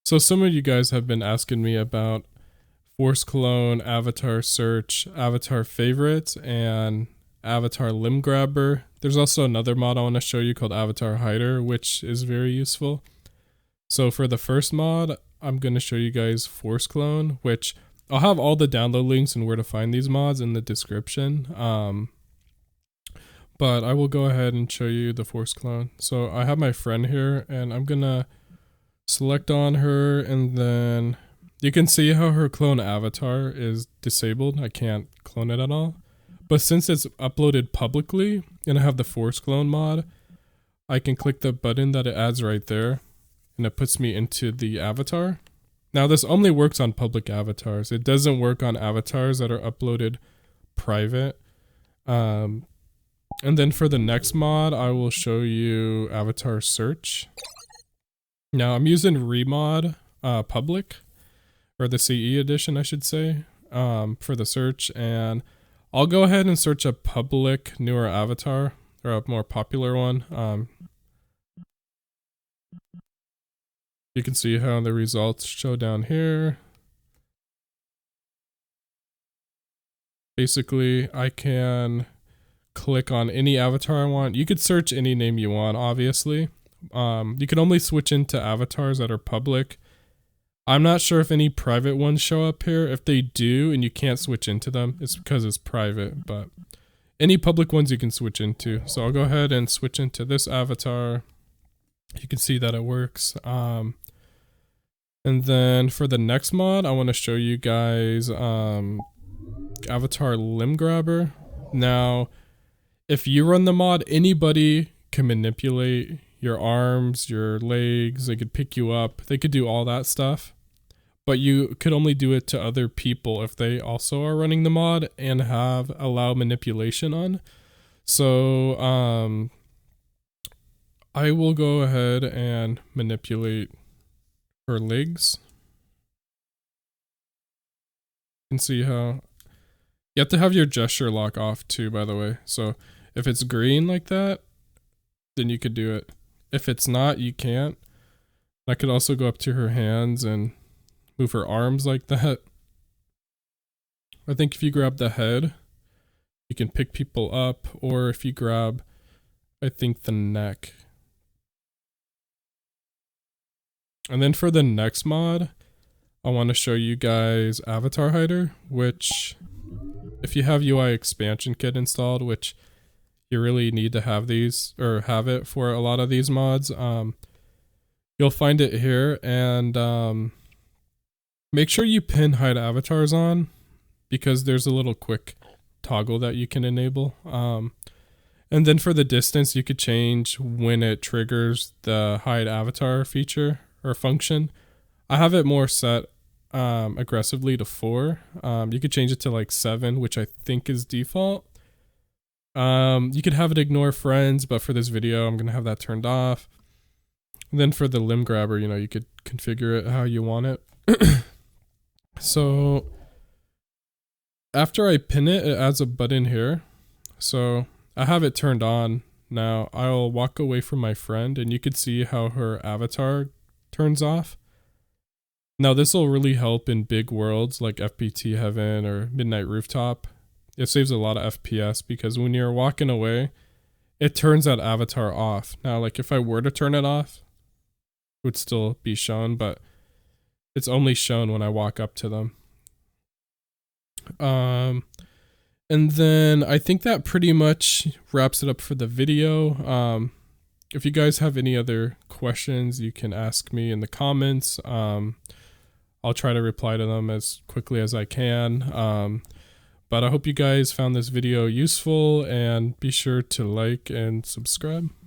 So some of you guys have been asking me about force clone, avatar search, avatar favorites, and avatar limb grabber. There's also another mod I want to show you called avatar hider, which is very useful. So for the first mod, I'm going to show you guys force clone, which I'll have all the download links and where to find these mods in the description. But I will go ahead and show you the force clone. So I have my friend here and I'm going to select on her, and then you can see how her clone avatar is disabled. I can't clone it at all. But since it's uploaded publicly and I have the force clone mod, I can click the button that it adds right there and it puts me into the avatar. Now this only works on public avatars. It doesn't work on avatars that are uploaded private. And then for the next mod, I will show you avatar search. Now I'm using remod public, or the CE edition I should say, for the search, and I'll go ahead and search a public newer avatar, or a more popular one. You can see how the results show down here. Basically, I can click on any avatar I want. You could search any name you want, obviously. You can only switch into avatars that are public. I'm not sure if any private ones show up here. If they do and you can't switch into them, it's because it's private, but any public ones you can switch into. So I'll go ahead and switch into this avatar. You can see that it works. And then for the next mod, I want to show you guys avatar limb grabber. Now, if you run the mod, anybody can manipulate your arms, your legs, they could pick you up, they could do all that stuff. But you could only do it to other people if they also are running the mod and have allow manipulation on. So I will go ahead and manipulate her legs. You can see how you have to have your gesture lock off too, by the way. So if it's green like that, then you could do it. If it's not, you can't. I could also go up to her hands and move her arms like that. I think if you grab the head, you can pick people up, or if you grab, I think, the neck. And then for the next mod, I want to show you guys avatar hider, which if you have UI expansion kit installed, which you really need to have these, or have it for a lot of these mods, you'll find it here, and make sure you pin hide avatars on, because there's a little quick toggle that you can enable. And then for the distance, you could change when it triggers the hide avatar feature or function. I have it more set aggressively to 4. You could change it to like 7, which I think is default. You could have it ignore friends, but for this video, I'm going to have that turned off. And then for the limb grabber, you could configure it how you want it. So after I pin it, it adds a button here. So I have it turned on. Now I'll walk away from my friend and you could see how her avatar turns off. Now this will really help in big worlds like FPT Heaven or Midnight Rooftop. It saves a lot of FPS because when you're walking away, it turns that avatar off. Now, like if I were to turn it off, it would still be shown, but it's only shown when I walk up to them. And then I think that pretty much wraps it up for the video. If you guys have any other questions, you can ask me in the comments. I'll try to reply to them as quickly as I can. But I hope you guys found this video useful, and be sure to like and subscribe.